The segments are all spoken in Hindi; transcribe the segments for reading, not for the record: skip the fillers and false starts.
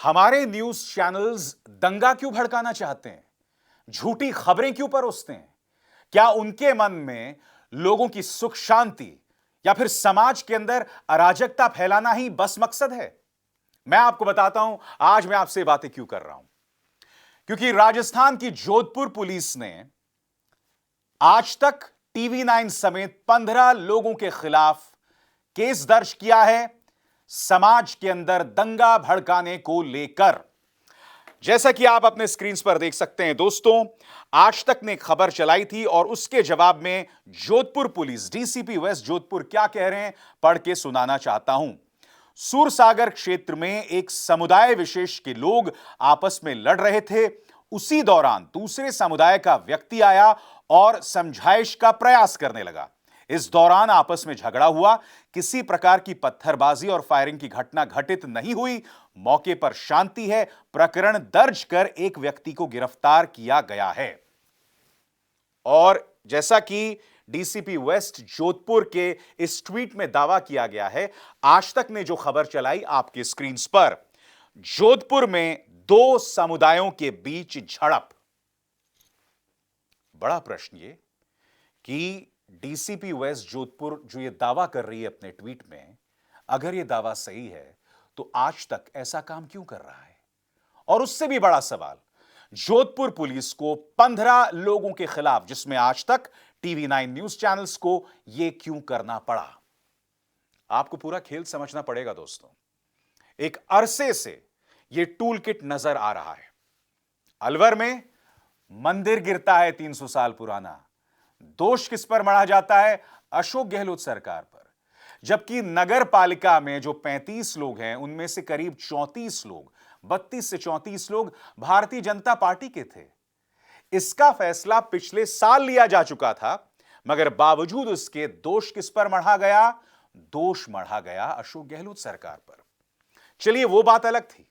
हमारे न्यूज चैनल्स दंगा क्यों भड़काना चाहते हैं? झूठी खबरें क्यों परोसते हैं? क्या उनके मन में लोगों की सुख शांति या फिर समाज के अंदर अराजकता फैलाना ही बस मकसद है? मैं आपको बताता हूं आज मैं आपसे बातें क्यों कर रहा हूं। क्योंकि राजस्थान की जोधपुर पुलिस ने आज तक टीवी 9 समेत 15 लोगों के खिलाफ केस दर्ज किया है समाज के अंदर दंगा भड़काने को लेकर। जैसा कि आप अपने स्क्रीन पर देख सकते हैं दोस्तों, आज तक ने खबर चलाई थी और उसके जवाब में Jodhpur police DCP waste Jodhpur क्या कह रहे हैं पढ़ के सुनाना चाहता हूं। सूरसागर क्षेत्र में एक समुदाय विशेष के लोग आपस में लड़ रहे थे। उसी दौरान दूसरे समुदाय का व्यक्ति आया और समझाइश का प्रयास करने लगा। इस दौरान आपस में झगड़ा हुआ। किसी प्रकार की पत्थरबाजी और फायरिंग की घटना घटित नहीं हुई। मौके पर शांति है। प्रकरण दर्ज कर एक व्यक्ति को गिरफ्तार किया गया है। और जैसा कि डीसीपी वेस्ट जोधपुर के इस ट्वीट में दावा किया गया है, आज तक ने जो खबर चलाई आपके स्क्रीन पर, जोधपुर में दो समुदायों के बीच झड़प। बड़ा प्रश्न ये कि डीसीपी वेस्ट जोधपुर जो ये दावा कर रही है अपने ट्वीट में, अगर ये दावा सही है तो आज तक ऐसा काम क्यों कर रहा है? और उससे भी बड़ा सवाल, जोधपुर पुलिस को 15 लोगों के खिलाफ, जिसमें आज तक टीवी 9 न्यूज चैनल्स को यह क्यों करना पड़ा? आपको पूरा खेल समझना पड़ेगा दोस्तों। एक अरसे से यह टूल किट नजर आ रहा है। अलवर में मंदिर गिरता है 300 साल पुराना। दोष किस पर मढ़ा जाता है? अशोक गहलोत सरकार पर। जबकि नगर पालिका में जो 35 लोग हैं उनमें से करीब 34 लोग, 32 से 34 लोग भारतीय जनता पार्टी के थे। इसका फैसला पिछले साल लिया जा चुका था, मगर बावजूद उसके दोष किस पर मढ़ा गया? दोष मढ़ा गया अशोक गहलोत सरकार पर। चलिए वो बात अलग थी,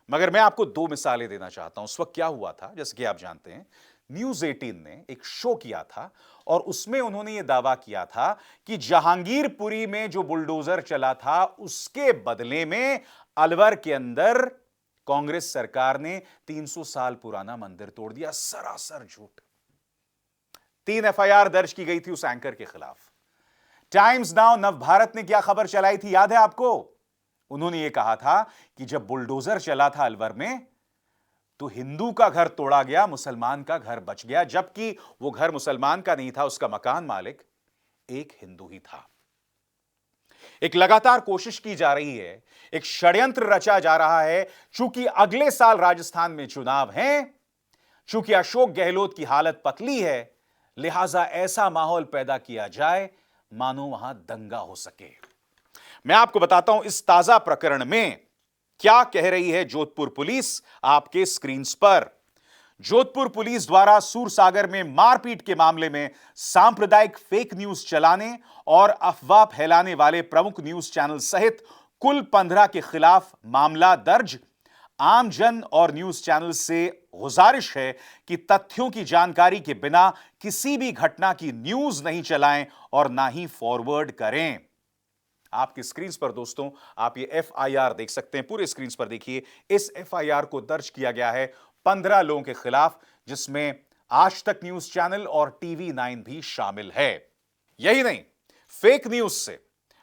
मगर मैं आपको दो मिसालें देना चाहता हूं। उस वक्त क्या हुआ था, जैसे कि आप जानते हैं, न्यूज 18 ने एक शो किया था और उसमें उन्होंने यह दावा किया था कि जहांगीरपुरी में जो बुलडोजर चला था उसके बदले में अलवर के अंदर कांग्रेस सरकार ने 300 साल पुराना मंदिर तोड़ दिया। सरासर झूठ। 3 एफआईआर दर्ज की गई थी उस एंकर के खिलाफ। टाइम्स नाउ नवभारत ने क्या खबर चलाई थी, याद है आपको? उन्होंने यह कहा था कि जब बुलडोजर चला था अलवर में तो हिंदू का घर तोड़ा गया, मुसलमान का घर बच गया, जबकि वो घर मुसलमान का नहीं था, उसका मकान मालिक एक हिंदू ही था। एक लगातार कोशिश की जा रही है, एक षड्यंत्र रचा जा रहा है। चूंकि अगले साल राजस्थान में चुनाव हैं, चूंकि अशोक गहलोत की हालत पतली है, लिहाजा ऐसा माहौल पैदा किया जाए मानो वहां दंगा हो सके। मैं आपको बताता हूं इस ताजा प्रकरण में क्या कह रही है जोधपुर पुलिस आपके स्क्रीन पर। जोधपुर पुलिस द्वारा सूरसागर में मारपीट के मामले में सांप्रदायिक फेक न्यूज चलाने और अफवाह फैलाने वाले प्रमुख न्यूज चैनल सहित कुल 15 के खिलाफ मामला दर्ज। आमजन और न्यूज चैनल से गुजारिश है कि तथ्यों की जानकारी के बिना किसी भी घटना की न्यूज नहीं चलाएं और ना ही फॉरवर्ड करें। आपकी स्क्रीन पर दोस्तों आप ये एफआईआर देख सकते हैं, पूरे स्क्रीन पर देखिए। इस एफआईआर को दर्ज किया गया है 15 लोगों के खिलाफ, जिसमें आज तक न्यूज चैनल और टीवी 9 भी शामिल है। यही नहीं, फेक न्यूज से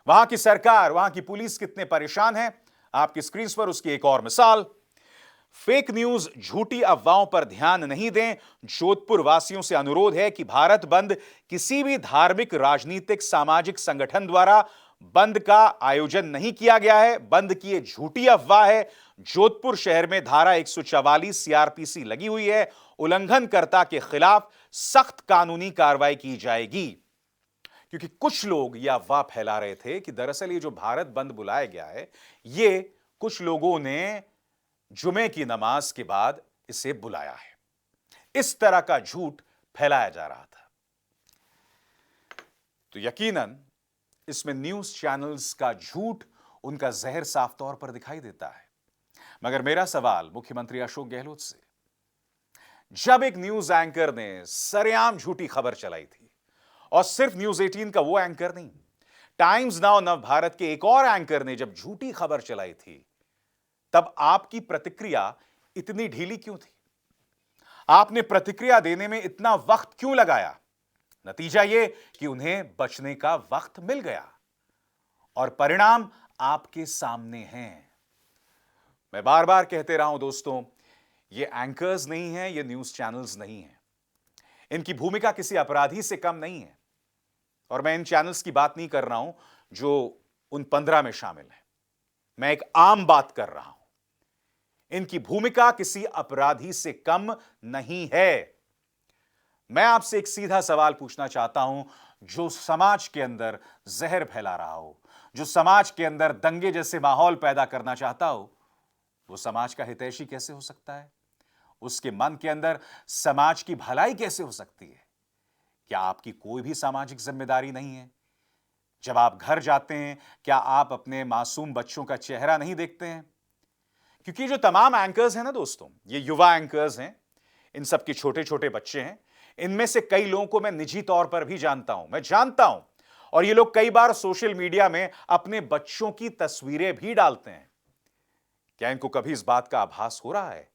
वहां की सरकार, वहां की पुलिस कितने परेशान है, आपकी स्क्रीन पर उसकी एक और मिसाल। फेक न्यूज, झूठी अफवाहों पर ध्यान नहीं दें। जोधपुर वासियों से अनुरोध है कि भारत बंद किसी भी धार्मिक, राजनीतिक, सामाजिक संगठन द्वारा बंद का आयोजन नहीं किया गया है। बंद की ये झूठी अफवाह है। जोधपुर शहर में धारा 144 सीआरपीसी लगी हुई है। उल्लंघनकर्ता के खिलाफ सख्त कानूनी कार्रवाई की जाएगी। क्योंकि कुछ लोग यह अफवाह फैला रहे थे कि दरअसल ये जो भारत बंद बुलाया गया है, ये कुछ लोगों ने जुमे की नमाज के बाद इसे बुलाया है। इस तरह का झूठ फैलाया जा रहा था। तो यकीनन इसमें न्यूज चैनल्स का झूठ, उनका जहर साफ तौर पर दिखाई देता है। मगर मेरा सवाल मुख्यमंत्री अशोक गहलोत से, जब एक न्यूज एंकर ने सरेआम झूठी खबर चलाई थी, और सिर्फ न्यूज 18 का वो एंकर नहीं, टाइम्स नाउ नवभारत के एक और एंकर ने जब झूठी खबर चलाई थी, तब आपकी प्रतिक्रिया इतनी ढीली क्यों थी? आपने प्रतिक्रिया देने में इतना वक्त क्यों लगाया? नतीजा यह कि उन्हें बचने का वक्त मिल गया और परिणाम आपके सामने हैं। मैं बार बार कहते रहा हूं दोस्तों, ये एंकर्स नहीं है, ये न्यूज चैनल्स नहीं है। इनकी भूमिका किसी अपराधी से कम नहीं है। और मैं इन चैनल्स की बात नहीं कर रहा हूं जो उन 15 में शामिल है। मैं एक आम बात कर रहा हूं। इनकी भूमिका किसी अपराधी से कम नहीं है। मैं आपसे एक सीधा सवाल पूछना चाहता हूं, जो समाज के अंदर जहर फैला रहा हो, जो समाज के अंदर दंगे जैसे माहौल पैदा करना चाहता हो, वो समाज का हितैषी कैसे हो सकता है? उसके मन के अंदर समाज की भलाई कैसे हो सकती है? क्या आपकी कोई भी सामाजिक जिम्मेदारी नहीं है? जब आप घर जाते हैं, क्या आप अपने मासूम बच्चों का चेहरा नहीं देखते हैं? क्योंकि जो तमाम एंकर्स हैं ना दोस्तों, ये युवा एंकर्स हैं, इन सब के छोटे छोटे बच्चे हैं। इनमें से कई लोगों को मैं निजी तौर पर भी जानता हूं, मैं जानता हूं। और ये लोग कई बार सोशल मीडिया में अपने बच्चों की तस्वीरें भी डालते हैं। क्या इनको कभी इस बात का आभास हो रहा है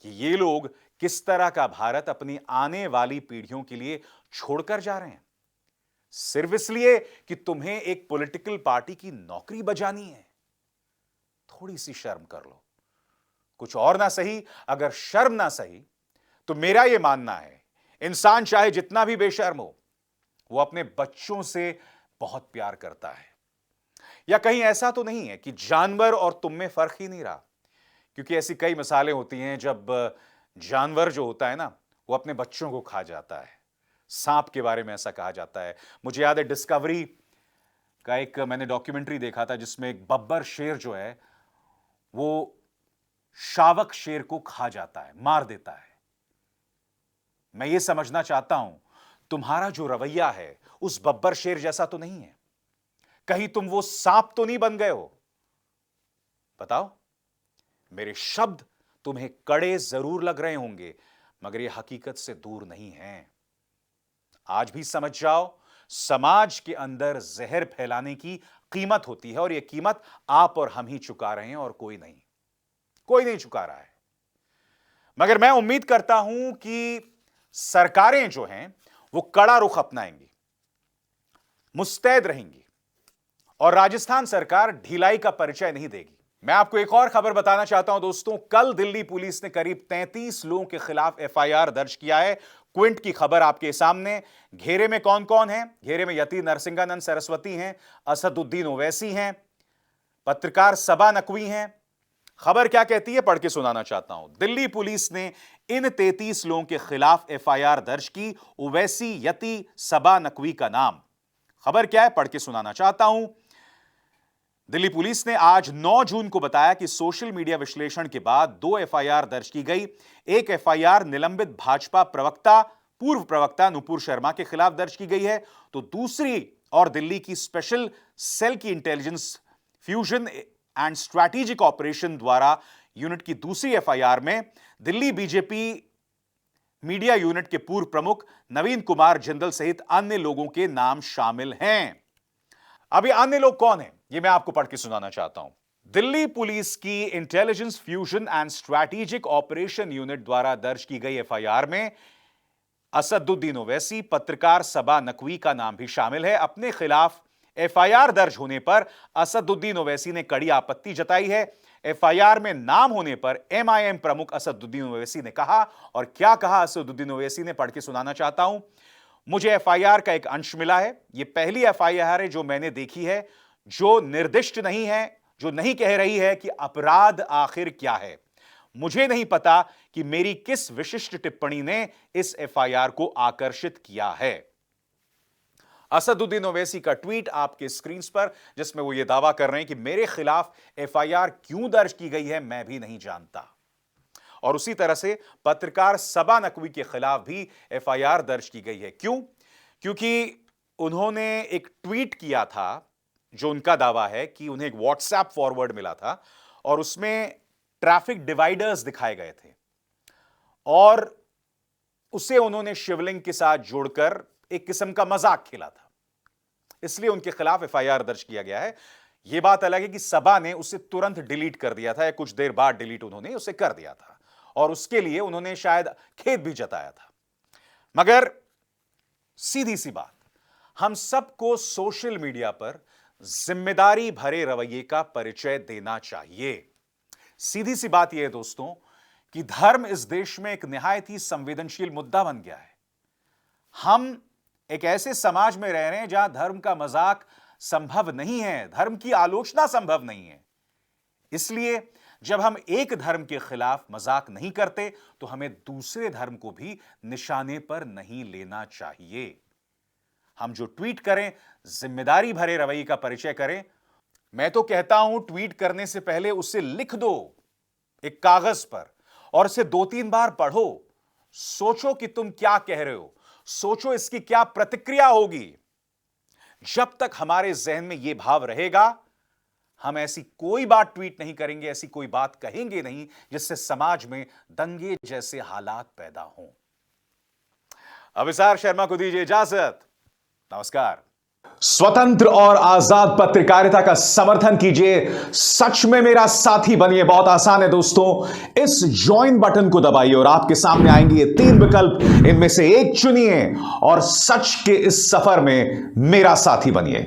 कि ये लोग किस तरह का भारत अपनी आने वाली पीढ़ियों के लिए छोड़कर जा रहे हैं? सिर्फ इसलिए कि तुम्हें एक पॉलिटिकल पार्टी की नौकरी बजानी है? थोड़ी सी शर्म कर लो। कुछ और ना सही, अगर शर्म ना सही, तो मेरा यह मानना है, इंसान चाहे जितना भी बेशर्म हो, वो अपने बच्चों से बहुत प्यार करता है। या कहीं ऐसा तो नहीं है कि जानवर और तुम में फर्क ही नहीं रहा? क्योंकि ऐसी कई मिसालें होती हैं जब जानवर जो होता है ना, वो अपने बच्चों को खा जाता है। सांप के बारे में ऐसा कहा जाता है। मुझे याद है डिस्कवरी का एक मैंने डॉक्यूमेंट्री देखा था जिसमें एक बब्बर शेर जो है वो शावक शेर को खा जाता है, मार देता है। मैं ये समझना चाहता हूं, तुम्हारा जो रवैया है उस बब्बर शेर जैसा तो नहीं है? कहीं तुम वो सांप तो नहीं बन गए हो? बताओ। मेरे शब्द तुम्हें कड़े जरूर लग रहे होंगे, मगर ये हकीकत से दूर नहीं है। आज भी समझ जाओ, समाज के अंदर जहर फैलाने की कीमत होती है और यह कीमत आप और हम ही चुका रहे हैं और कोई नहीं, कोई नहीं चुका रहा है। मगर मैं उम्मीद करता हूं कि सरकारें जो हैं वो कड़ा रुख अपनाएंगी, मुस्तैद रहेंगी और राजस्थान सरकार ढिलाई का परिचय नहीं देगी। मैं आपको एक और खबर बताना चाहता हूं दोस्तों। कल दिल्ली पुलिस ने करीब 33 लोगों के खिलाफ एफआईआर दर्ज किया है। क्विंट की खबर आपके सामने। घेरे में कौन कौन है? घेरे में यति नरसिंहानंद सरस्वती हैं, असदुद्दीन ओवैसी हैं, पत्रकार सबा नकवी हैं। खबर क्या कहती है, पढ़ के सुनाना चाहता हूं। दिल्ली पुलिस ने इन 33 लोगों के खिलाफ एफआईआर दर्ज की। ओवैसी, यति, सबा नकवी का नाम। खबर क्या है, पढ़ के सुनाना चाहता हूं। दिल्ली पुलिस ने आज 9 जून को बताया कि सोशल मीडिया विश्लेषण के बाद 2 एफआईआर दर्ज की गई। एक एफआईआर निलंबित भाजपा प्रवक्ता, पूर्व प्रवक्ता नुपुर शर्मा के खिलाफ दर्ज की गई है, तो दूसरी और दिल्ली की स्पेशल सेल की intelligence fusion and strategic operation द्वारा यूनिट की दूसरी एफआईआर में दिल्ली बीजेपी मीडिया यूनिट के पूर्व प्रमुख नवीन कुमार जिंदल सहित अन्य लोगों के नाम शामिल हैं। अब ये अन्य लोग कौन हैं, ये मैं आपको पढ़ के सुनाना चाहता हूं। दिल्ली पुलिस की intelligence fusion and strategic operation unit द्वारा दर्ज की गई एफआईआर में असदुद्दीन ओवैसी, पत्रकार सबा नकवी का नाम भी शामिल है। अपने खिलाफ एफआईआर दर्ज होने पर असदुद्दीन ओवैसी ने कड़ी आपत्ति जताई है। एफआईआर में नाम होने पर एमआईएम प्रमुख असदुद्दीन ओवैसी ने कहा, और क्या कहा असदुद्दीन ओवैसी ने, पढ़ के सुनाना चाहता हूं। मुझे एफआईआर का एक अंश मिला है। यह पहली एफआईआर है जो मैंने देखी है जो निर्दिष्ट नहीं है, जो नहीं कह रही है कि अपराध आखिर क्या है। मुझे नहीं पता कि मेरी किस विशिष्ट टिप्पणी ने इस एफआईआर को आकर्षित किया है। असदुद्दीन ओवैसी का ट्वीट आपके स्क्रीन पर, जिसमें वो ये दावा कर रहे हैं कि मेरे खिलाफ एफआईआर क्यों दर्ज की गई है मैं भी नहीं जानता। और उसी तरह से पत्रकार सबा नकवी के खिलाफ भी एफआईआर दर्ज की गई है। क्यों? क्योंकि उन्होंने एक ट्वीट किया था जो उनका दावा है कि उन्हें एक व्हाट्सएप फॉरवर्ड मिला था और उसमें ट्रैफिक डिवाइडर्स दिखाए गए थे और उसे उन्होंने शिवलिंग के साथ जोड़कर एक किस्म का मजाक खेला था। इसलिए उनके खिलाफ एफआईआर दर्ज किया गया है। यह बात अलग है कि सबा ने उसे तुरंत डिलीट कर दिया था, या कुछ देर बाद डिलीट उन्होंने उसे कर दिया था, और उसके लिए उन्होंने शायद खेद भी जताया था। मगर सीधी सी बात, हम सबको सोशल मीडिया पर जिम्मेदारी भरे रवैये का परिचय देना चाहिए। सीधी सी बात यह है दोस्तों कि धर्म इस देश में एक निहायत ही संवेदनशील मुद्दा बन गया है। हम एक ऐसे समाज में रह रहे हैं जहां धर्म का मजाक संभव नहीं है, धर्म की आलोचना संभव नहीं है। इसलिए जब हम एक धर्म के खिलाफ मजाक नहीं करते तो हमें दूसरे धर्म को भी निशाने पर नहीं लेना चाहिए। हम जो ट्वीट करें, जिम्मेदारी भरे रवैये का परिचय करें। मैं तो कहता हूं, ट्वीट करने से पहले उसे लिख दो एक कागज पर और इसे 2-3 बार पढ़ो। सोचो कि तुम क्या कह रहे हो, सोचो इसकी क्या प्रतिक्रिया होगी। जब तक हमारे जहन में यह भाव रहेगा, हम ऐसी कोई बात ट्वीट नहीं करेंगे, ऐसी कोई बात कहेंगे नहीं जिससे समाज में दंगे जैसे हालात पैदा हों। अभिसार शर्मा को दीजिए इजाजत। नमस्कार। स्वतंत्र और आजाद पत्रकारिता का समर्थन कीजिए, सच में मेरा साथी बनिए। बहुत आसान है दोस्तों, इस ज्वाइन बटन को दबाइए और आपके सामने आएंगे ये 3 विकल्प, इनमें से एक चुनिए और सच के इस सफर में मेरा साथी बनिए।